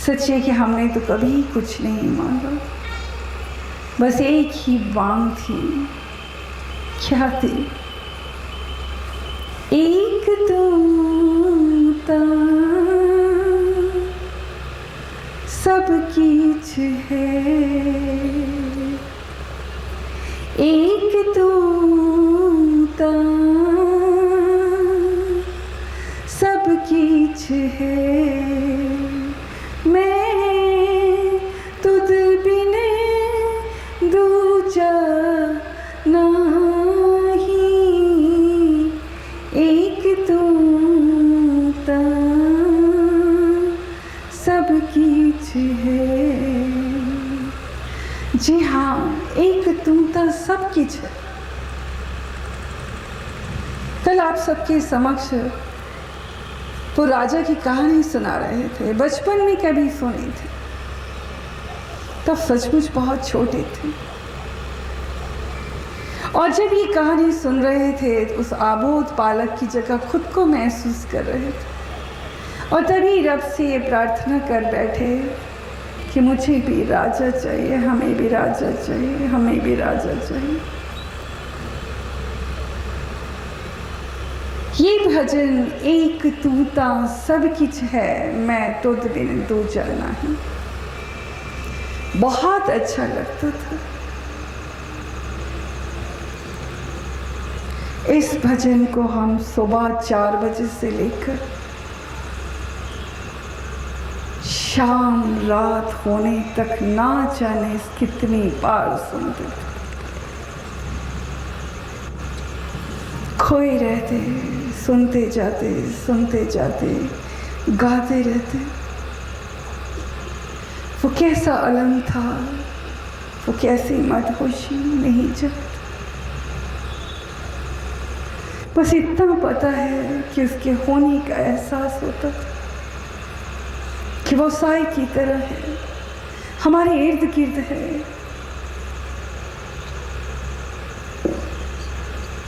सच है कि हमने तो कभी कुछ नहीं मांगा, बस एक ही मांग थी। क्या थी? एक तूता सब कीच है, एक तूता सब कीच है। मैं तुझ बिने दूजा नाही, एक तूता सब कीच है। जी हाँ, एक तूता सब कीच है। कल आप सबके समक्ष वो राजा की कहानी सुना रहे थे, बचपन में कभी सुनी थी, तब सचमुच बहुत छोटे थे। और जब ये कहानी सुन रहे थे तो उस आबोध बालक की जगह खुद को महसूस कर रहे थे, और तभी रब से ये प्रार्थना कर बैठे कि मुझे भी राजा चाहिए, हमें भी राजा चाहिए, हमें भी राजा चाहिए। ये भजन एक तूता सब किछ है, मैं तुझ बिन दूजा नहीं, बहुत अच्छा लगता था। इस भजन को हम सुबह 4 बजे से लेकर शाम रात होने तक ना जाने कितनी बार सुनते थे, खोए रहते, सुनते जाते, गाते रहते। वो कैसा अलम था, वो कैसी मदहोशी नहीं जानते। बस इतना पता है कि उसके होने का एहसास होता था कि वो साए की तरह है, हमारे इर्द गिर्द है,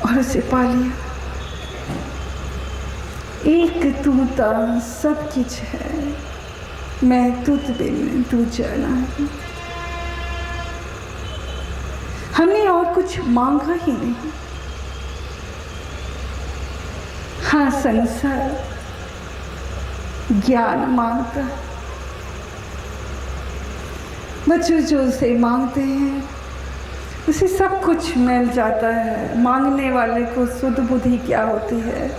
और उसे पा लिया। एक तूता सब कुछ है, मैं तुझ बिन दूजा नहीं। हमने और कुछ मांगा ही नहीं। हाँ, संसार ज्ञान मांगता, बच्चे जो उसे मांगते हैं उसे सब कुछ मिल जाता है। मांगने वाले को सुध बुद्धि क्या होती है,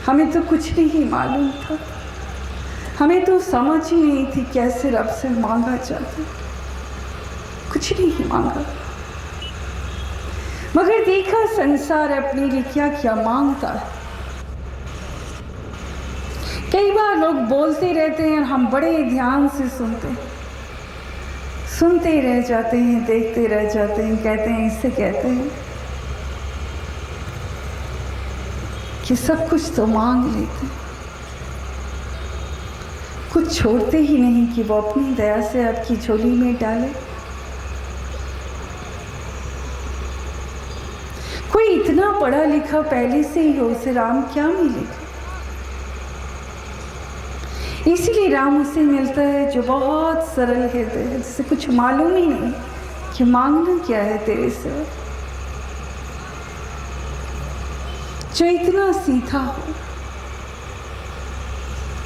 हमें तो कुछ नहीं मालूम था। हमें तो समझ ही नहीं थी कैसे रब से मांगा जाता, कुछ नहीं मांगा। मगर देखा संसार अपने लिए क्या क्या मांगता है। कई बार लोग बोलते रहते हैं और हम बड़े ध्यान से सुनते रह जाते हैं, देखते रह जाते हैं, कहते हैं, इससे कहते हैं कि सब कुछ तो मांग लेते, कुछ छोड़ते ही नहीं कि वो अपनी दया से आपकी झोली में डाले। कोई इतना पढ़ा लिखा पहले से ही हो, उसे राम क्या मिलेगा? इसीलिए राम उसे मिलता है जो बहुत सरल हृदय है, जिसे कुछ मालूम ही नहीं कि मांगना क्या है तेरे से, जो इतना सीधा हो,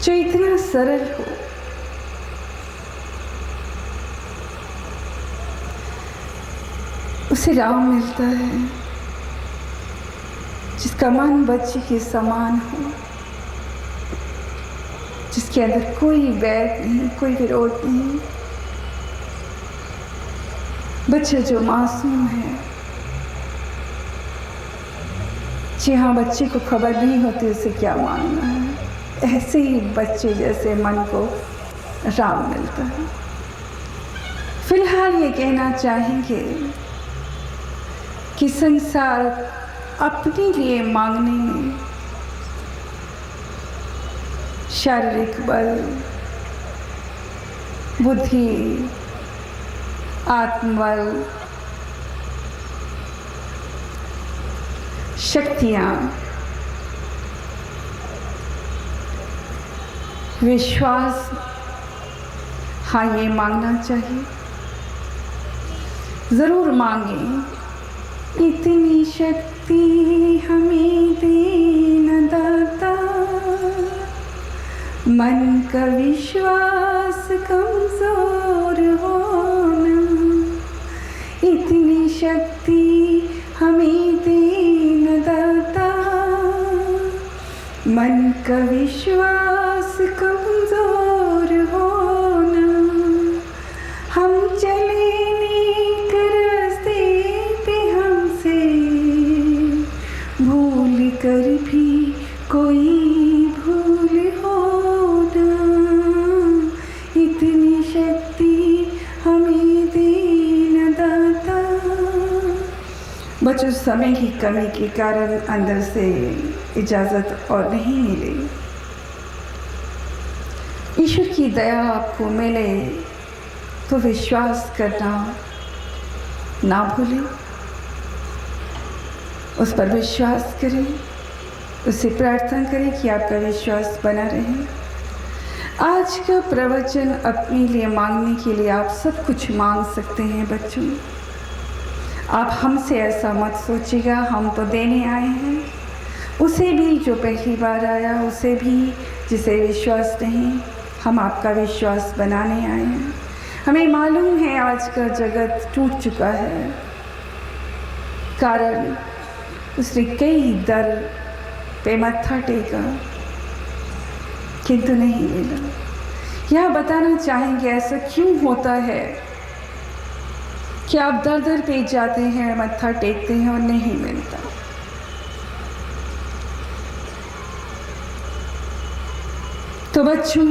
जो इतना सरल हो। उसे राम मिलता है जिसका मन बच्चे के समान हो, जिसके अंदर कोई वैर नहीं, कोई विरोध नहीं। बच्चा जो मासूम है, जी हाँ, बच्चे को खबर नहीं होती उसे क्या मांगना है, ऐसे ही बच्चे जैसे मन को राम मिलता है। फिलहाल ये कहना चाहेंगे कि संसार अपने लिए मांगने में शारीरिक बल, बुद्धि, आत्मबल, शक्तियाँ, विश्वास हाँ, ये मांगना चाहिए, ज़रूर मांगें। इतनी शक्ति हमें देना दाता, मन का विश्वास कमज़ोर होना। इतनी शक्ति हमें देना दाता, मन का विश्वास कमज़ोर होना। हम चले नेक रास्ते पे, हमसे भूल कर भी कोई भूल होना। इतनी शक्ति हमें देना दाता। बच्चों, समय की कमी के कारण अंदर से इजाज़त और नहीं मिली। ईश्वर की दया आपको मिले तो विश्वास करना ना भूलें, उस पर विश्वास करें, उससे प्रार्थना करें कि आपका विश्वास बना रहे। आज का प्रवचन अपने लिए मांगने के लिए आप सब कुछ मांग सकते हैं बच्चों। आप हमसे ऐसा मत सोचिएगा हम तो देने आए हैं, उसे भी जो पहली बार आया, उसे भी जिसे विश्वास नहीं, हम आपका विश्वास बनाने आए हैं। हमें मालूम है आज का जगत टूट चुका है, कारण उसने कई दर पे मत्था टेका किंतु नहीं मिला। यह बताना चाहेंगे ऐसा क्यों होता है कि आप दर दर पे जाते हैं, मत्था टेकते हैं और नहीं मिलता। तो बच्चों,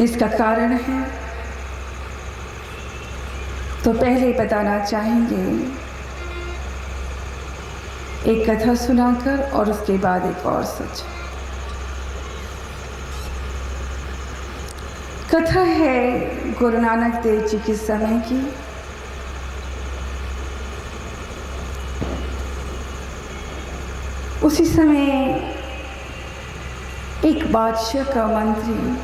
इसका कारण है तो पहले बताना चाहेंगे एक कथा सुनाकर और उसके बाद एक और सच। कथा है गुरु नानक देव जी के समय की। उसी समय एक बादशाह का मंत्री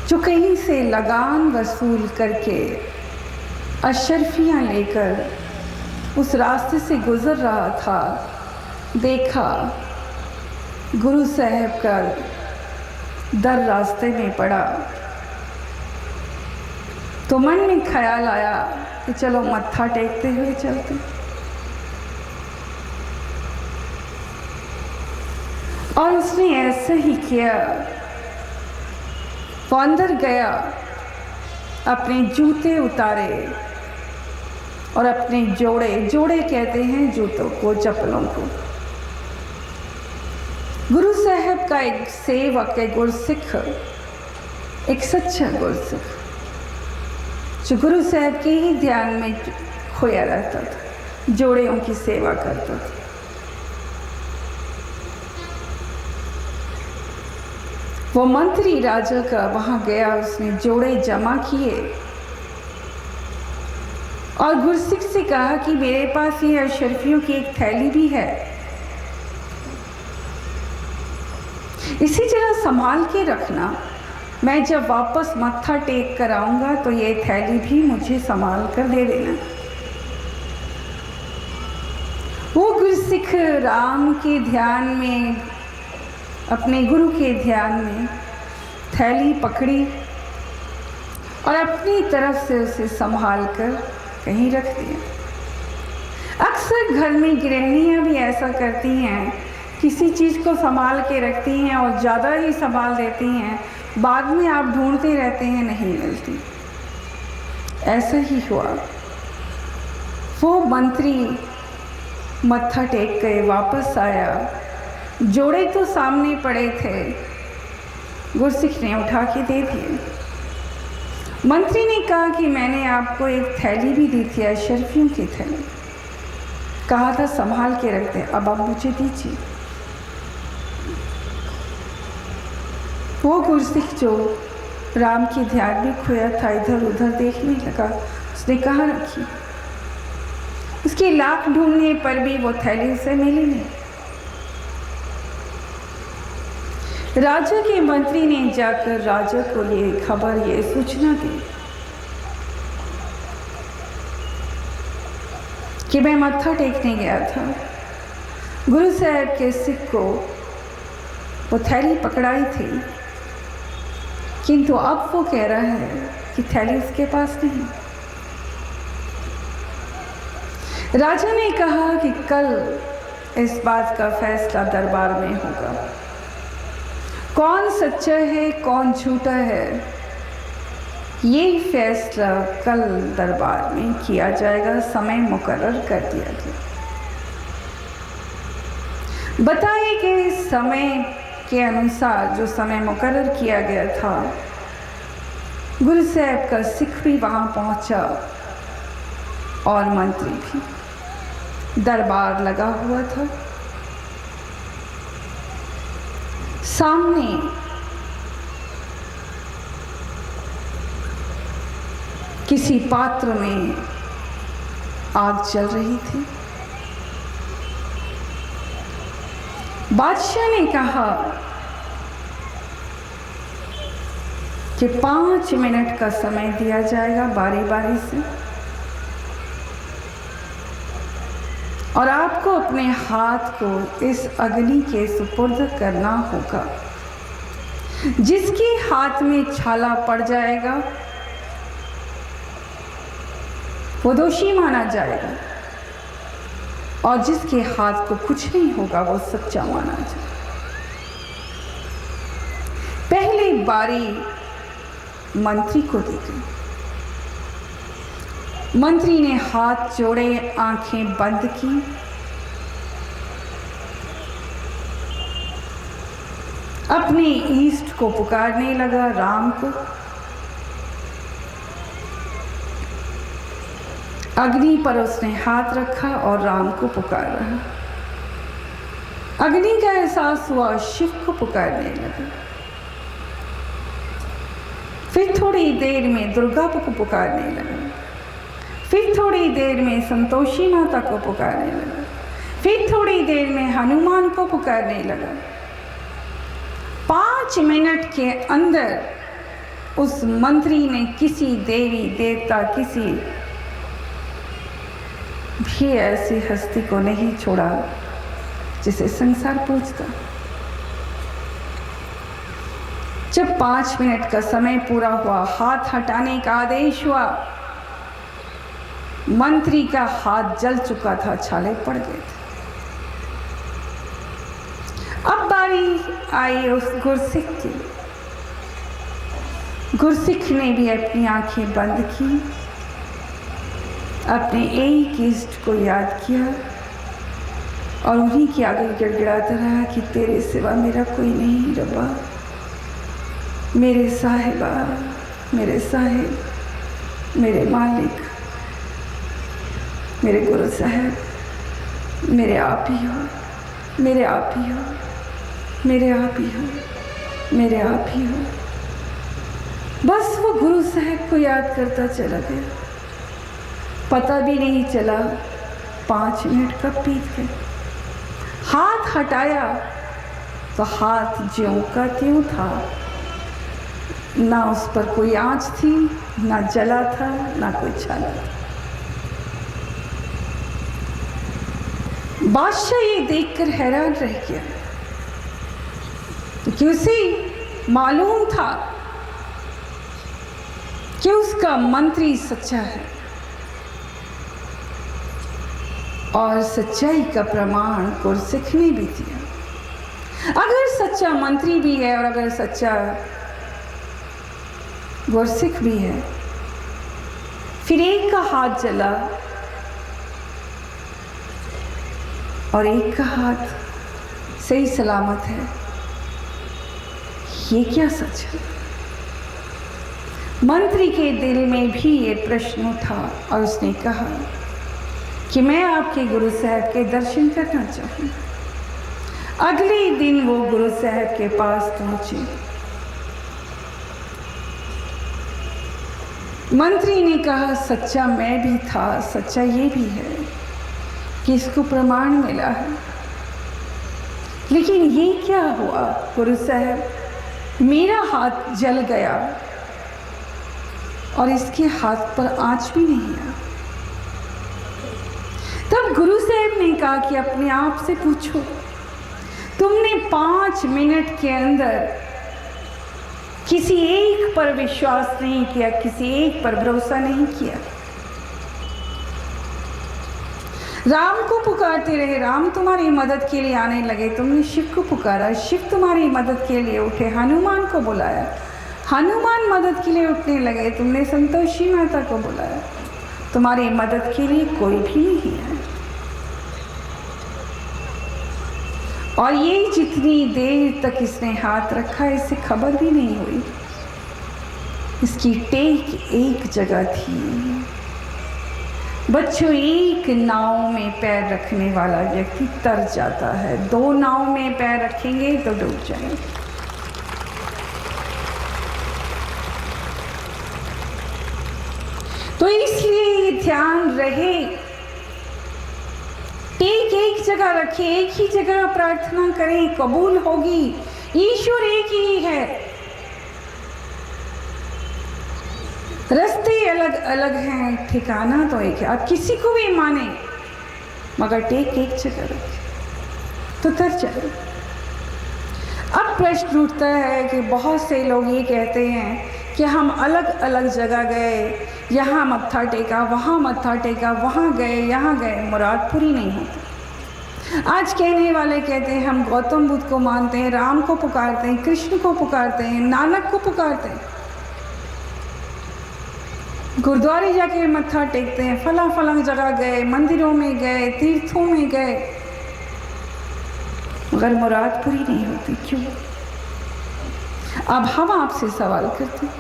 जो कहीं से लगान वसूल करके अशर्फियाँ लेकर उस रास्ते से गुजर रहा था, देखा गुरु साहब का दर रास्ते में पड़ा तो मन में ख्याल आया कि चलो मत्था टेकते हुए चलते। और उसने ऐसा ही किया। वो अंदर गया, अपने जूते उतारे और अपने जोड़े कहते हैं जूतों को, चप्पलों को। गुरु साहब का एक सेवक, एक गुरसिख, एक सच्चा गुरसिख जो गुरु साहब के ही ध्यान में खोया रहता था, जोड़ों की सेवा करता था। वो मंत्री राजा का वहां गया, उसने जोड़े जमा किए और गुरसिख से कहा कि मेरे पास ये अशर्फियों की एक थैली भी है, इसी तरह संभाल के रखना। मैं जब वापस मत्था टेक कर आऊंगा तो ये थैली भी मुझे संभाल कर दे देना। वो गुरसिख राम के ध्यान में, अपने गुरु के ध्यान में थैली पकड़ी और अपनी तरफ से उसे संभाल कर कहीं रख दिया। अक्सर घर में गृहिणियाँ भी ऐसा करती हैं, किसी चीज़ को संभाल के रखती हैं और ज़्यादा ही संभाल देती हैं, बाद में आप ढूंढते रहते हैं, नहीं मिलती। ऐसा ही हुआ। वो मंत्री मत्था टेक के वापस आया, जोड़े तो सामने पड़े थे, गुरसिख ने उठा के दे दिए। मंत्री ने कहा कि मैंने आपको एक थैली भी दी थी, अशर्फियों की थैली, कहा था संभाल के रख दें, अब आप मुझे दीजिए। वो गुरसिख जो राम के ध्यान में खोया था, इधर उधर देखने लगा, उसने कहाँ रखी। उसके लाख ढूंढने पर भी वो थैली उसे मिली नहीं। राजा के मंत्री ने जाकर राजा को ये सूचना दी कि मैं मत्था टेकने गया था, गुरु साहब के सिख को वो थैली पकड़ाई थी, किंतु अब वो कह रहा है कि थैली उसके पास नहीं। राजा ने कहा कि कल इस बात का फैसला दरबार में होगा, कौन सच्चा है कौन झूठा है, ये फैसला कल दरबार में किया जाएगा, समय मुकर्रर कर दिया गया। बताए गए समय के अनुसार जो समय मुकर्रर किया गया था, गुरु साहब का सिख भी वहाँ पहुँचा और मंत्री भी। दरबार लगा हुआ था, सामने किसी पात्र में आग जल रही थी। बादशाह ने कहा कि 5 मिनट का समय दिया जाएगा बारी बारी से, और आपको अपने हाथ को इस अग्नि के सुपुर्द करना होगा। जिसके हाथ में छाला पड़ जाएगा वो दोषी माना जाएगा, और जिसके हाथ को कुछ नहीं होगा वो सच्चा माना जाएगा। पहली बारी मंत्री को दी गई। मंत्री ने हाथ जोड़े, आंखें बंद की, अपने ईष्ट को पुकारने लगा, राम को। अग्नि पर उसने हाथ रखा और राम को पुकार रहा। अग्नि का एहसास हुआ, शिव को पुकारने लगा। फिर थोड़ी देर में दुर्गा को पुकारने लगा। फिर थोड़ी देर में संतोषी माता को पुकारने लगा। फिर थोड़ी देर में हनुमान को पुकारने लगा। 5 मिनट के अंदर उस मंत्री ने किसी देवी देवता, किसी भी ऐसी हस्ती को नहीं छोड़ा जिसे संसार पूजता। जब 5 मिनट का समय पूरा हुआ, हाथ हटाने का आदेश हुआ। मंत्री का हाथ जल चुका था, छाले पड़ गए थे। अब बारी आई उस गुरसिख की। गुरसिख ने भी अपनी आंखें बंद की, अपने एक इष्ट को याद किया और उन्हीं के आगे गिड़गिड़ाता रहा कि तेरे सिवा मेरा कोई नहीं रब्बा, मेरे साहिबा, मेरे साहिब, मेरे मालिक, मेरे गुरु साहब, मेरे आप ही हो, मेरे आप ही हो, मेरे आप ही हो, मेरे आप ही हो। बस वो गुरु साहब को याद करता चला गया। पता भी नहीं चला 5 मिनट कब बीत गए। हाथ हटाया तो हाथ ज्यों का त्यों था, ना उस पर कोई आंच थी, ना जला था, ना कोई छाला था। बादशाह ये देखकर हैरान रह गया, क्योंकि उसे मालूम था कि उसका मंत्री सच्चा है, और सच्चाई का प्रमाण गुरसिख ने भी दिया। अगर सच्चा मंत्री भी है और अगर सच्चा गुरसिख भी है, फिर एक का हाथ जला और एक का हाथ सही सलामत है, ये क्या सच है? मंत्री के दिल में भी ये प्रश्न उठा और उसने कहा कि मैं आपके गुरु साहब के दर्शन करना चाहूँ। अगले दिन वो गुरु साहब के पास पहुंचे। मंत्री ने कहा, सच्चा मैं भी था, सच्चा ये भी है कि इसको प्रमाण मिला है लेकिन ये क्या हुआ गुरु साहब, मेरा हाथ जल गया और इसके हाथ पर आंच भी नहीं आया। तब गुरु साहब ने कहा कि अपने आप से पूछो, तुमने 5 मिनट के अंदर किसी एक पर विश्वास नहीं किया, किसी एक पर भरोसा नहीं किया। राम को पुकारते रहे, राम तुम्हारी मदद के लिए आने लगे, तुमने शिव को पुकारा, शिव तुम्हारी मदद के लिए उठे, हनुमान को बुलाया, हनुमान मदद के लिए उठने लगे, तुमने संतोषी माता को बुलाया, तुम्हारी मदद के लिए कोई भी नहीं है। और ये जितनी देर तक इसने हाथ रखा इसे खबर भी नहीं हुई। इसकी टेक एक जगह थी। बच्चों, एक नाव में पैर रखने वाला व्यक्ति तर जाता है, 2 नाव में पैर रखेंगे तो डूब जाएंगे। तो इसलिए ध्यान रहे, टेक एक जगह रखें, एक ही जगह प्रार्थना करें, कबूल होगी। ईश्वर एक ही है, रास्ते अलग अलग हैं, ठिकाना तो एक है। आप किसी को भी माने मगर टेक एक जगह रखें तो तर जाए। अब प्रश्न उठता है कि बहुत से लोग ये कहते हैं कि हम अलग अलग जगह गए, यहाँ मत्था टेका, वहाँ मत्था टेका, वहाँ गए, यहाँ गए, मुराद पूरी नहीं होती। आज कहने वाले कहते हैं हम गौतम बुद्ध को मानते हैं, राम को पुकारते हैं, कृष्ण को पुकारते हैं, नानक को पुकारते हैं, गुरुद्वारे जाके मत्था टेकते हैं, फला फला जगह गए, मंदिरों में गए, तीर्थों में गए, मगर मुराद पूरी नहीं होती। क्यों? अब हम आपसे सवाल करते हैं,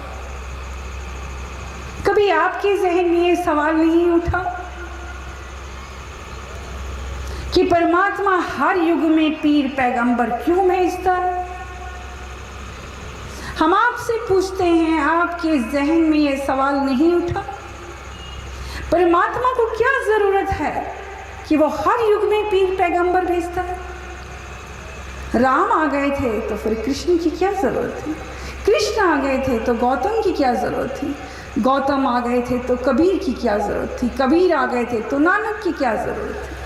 कभी आपके जहन में ये सवाल नहीं उठा कि परमात्मा हर युग में पीर पैगंबर क्यों भेजता है? हम आपसे पूछते हैं, आपके जहन में ये सवाल नहीं उठा परमात्मा को क्या जरूरत है कि वो हर युग में पीर पैगंबर भेजता है? राम आ गए थे तो फिर कृष्ण की क्या जरूरत थी? कृष्ण आ गए थे तो गौतम की क्या जरूरत थी? गौतम आ गए थे तो कबीर की क्या जरूरत थी? कबीर आ गए थे तो नानक की क्या जरूरत थी?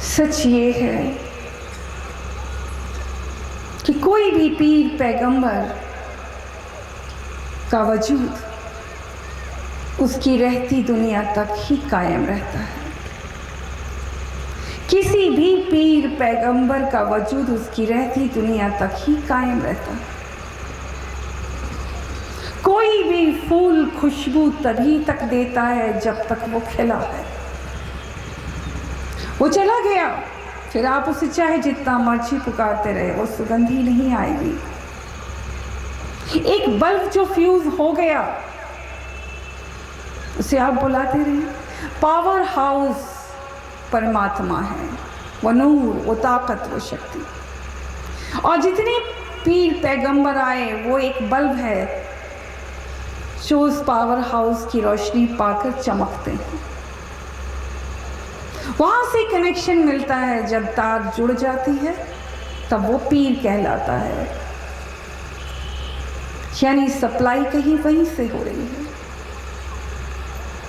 सच ये है कि कोई भी पीर पैगंबर का वजूद उसकी रहती दुनिया तक ही कायम रहता है। किसी भी पीर पैगंबर का वजूद उसकी रहती दुनिया तक ही कायम रहता है। कोई भी फूल खुशबू तभी तक देता है जब तक वो खिला है। वो चला गया, फिर आप उसे चाहे जितना मर्जी पुकारते रहे, वो सुगंधी नहीं आएगी। एक बल्ब जो फ्यूज हो गया, उसे आप बुलाते रहे। पावर हाउस परमात्मा है, वो नूर, वो ताकत, वो शक्ति। और जितने पीर पैगंबर आए वो एक बल्ब है जो उस पावर हाउस की रोशनी पाकर चमकते हैं। वहाँ से कनेक्शन मिलता है, जब तार जुड़ जाती है तब वो पीर कहलाता है, यानी सप्लाई कहीं वहीं से हो रही है।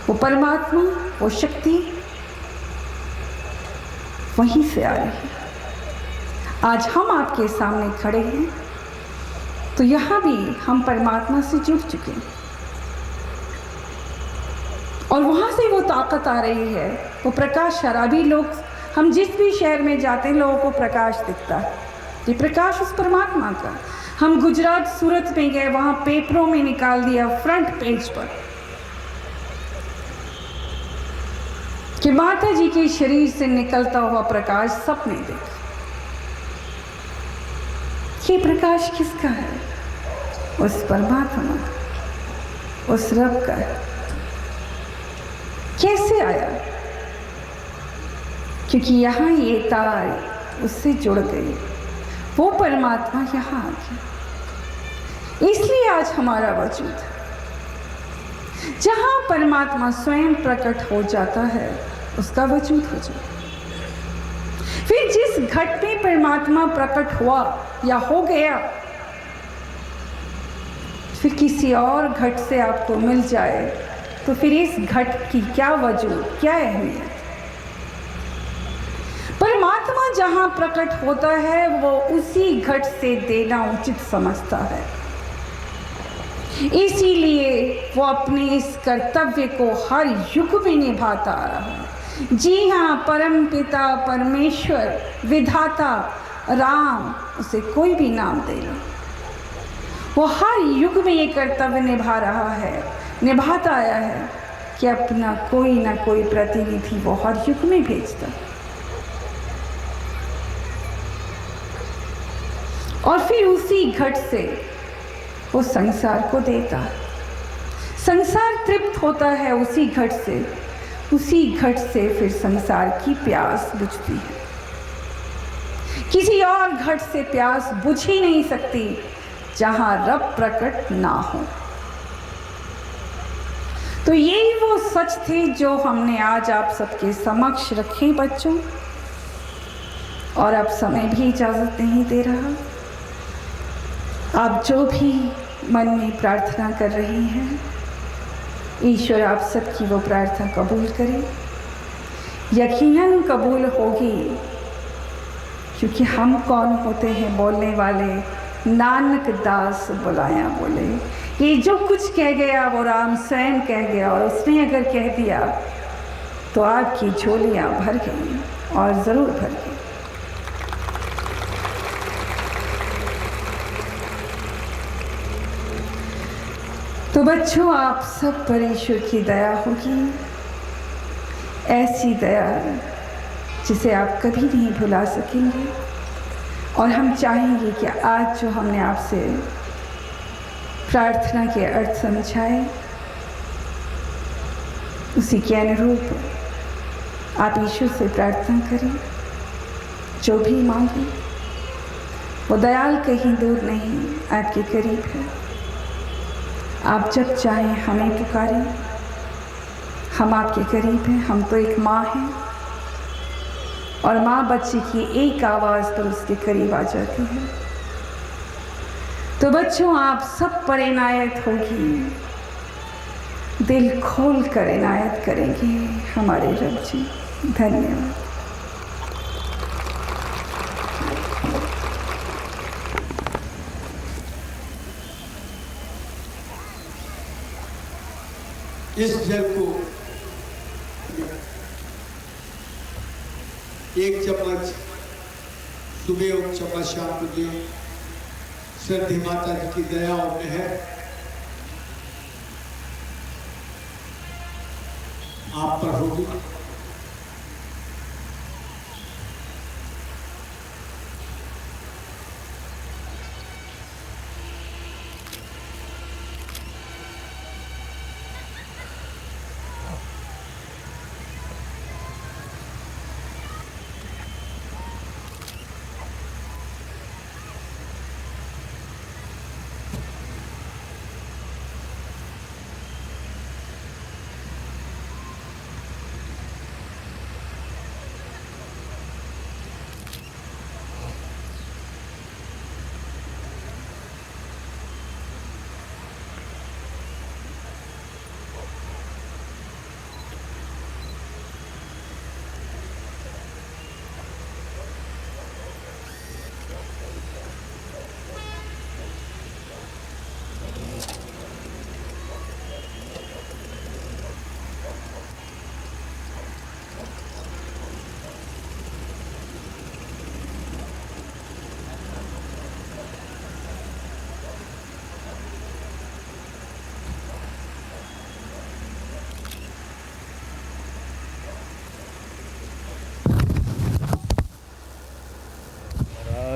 वो परमात्मा, वो शक्ति वहीं से आ रही है। आज हम आपके सामने खड़े हैं तो यहाँ भी हम परमात्मा से जुड़ चुके हैं और वहाँ से वो ताकत आ रही है, वो प्रकाश आ रहा। अभी लोग, हम जिस भी शहर में जाते हैं लोगों को प्रकाश दिखता है, ये प्रकाश उस परमात्मा का। हम गुजरात, सूरत में गए, वहाँ पेपरों में निकाल दिया फ्रंट पेज पर कि माता जी के शरीर से निकलता हुआ प्रकाश सबने देखा। ये प्रकाश किसका है? उस परमात्मा, उस रब का है। कैसे आया? क्योंकि यहाँ ये तार उससे जुड़ गई, वो परमात्मा यहाँ आ गया। इसलिए आज हमारा वजूद है। जहाँ परमात्मा स्वयं प्रकट हो जाता है उसका वजूद हो जाए। फिर जिस घट में परमात्मा प्रकट हुआ या हो गया, फिर किसी और घट से आपको मिल जाए तो फिर इस घट की क्या वजूद, क्या अहमियत। परमात्मा जहाँ प्रकट होता है वो उसी घट से देना उचित समझता है, इसीलिए वो अपने इस कर्तव्य को हर युग में निभाता आ रहा है। जी हाँ, परम पिता परमेश्वर विधाता राम, उसे कोई भी नाम दे लो, वो हर युग में ये कर्तव्य निभा रहा है, निभाता आया है कि अपना कोई ना कोई प्रतिनिधि वो हर युग में भेजता और फिर उसी घट से वो संसार को देता। संसार तृप्त होता है उसी घट से, उसी घट से फिर संसार की प्यास बुझती है। किसी और घट से प्यास बुझ ही नहीं सकती जहां रब प्रकट ना हो। तो यही वो सच थे जो हमने आज आप सबके समक्ष रखे बच्चों, और अब समय भी इजाजत नहीं दे रहा। आप जो भी मन में प्रार्थना कर रही हैं, ईश्वर आप सबकी वो प्रार्थना कबूल करे। यकीनन कबूल होगी, क्योंकि हम कौन होते हैं बोलने वाले। नानक दास बुलाया बोले, ये जो कुछ कह गया वो राम स्वयं कह गया, और उसने अगर कह दिया तो आपकी झोलियाँ भर गई, और ज़रूर भर गई। तो बच्चों, आप सब पर ईश्वर की दया होगी, ऐसी दया जिसे आप कभी नहीं भुला सकेंगे। और हम चाहेंगे कि आज जो हमने आपसे प्रार्थना के अर्थ समझाए, उसी के अनुरूप आप ईश्वर से प्रार्थना करें। जो भी मांगे वो दयाल कहीं दूर नहीं, आपके करीब है। आप जब चाहें हमें पुकारें, हम आपके करीब हैं। हम तो एक माँ हैं, और माँ बच्चे की एक आवाज़ पर उसके करीब आ जाती है। तो बच्चों, आप सब पर इनायत होगी, दिल खोल कर इनायत करेंगे हमारे रब जी। धन्यवाद। इस जल को एक चम्मच सुबह और चम्मच शाम को दिए। श्रद्धे माता जी की दया और मेहर आप पर होगी।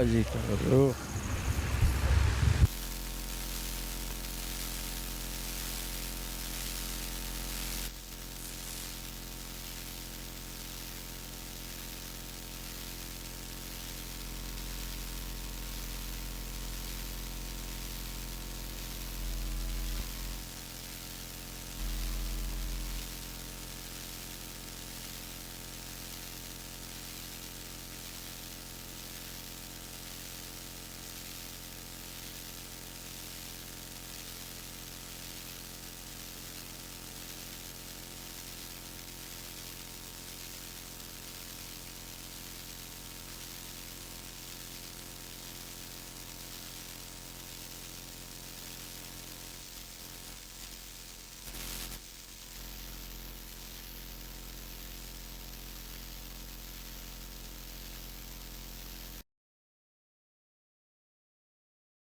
जी करो।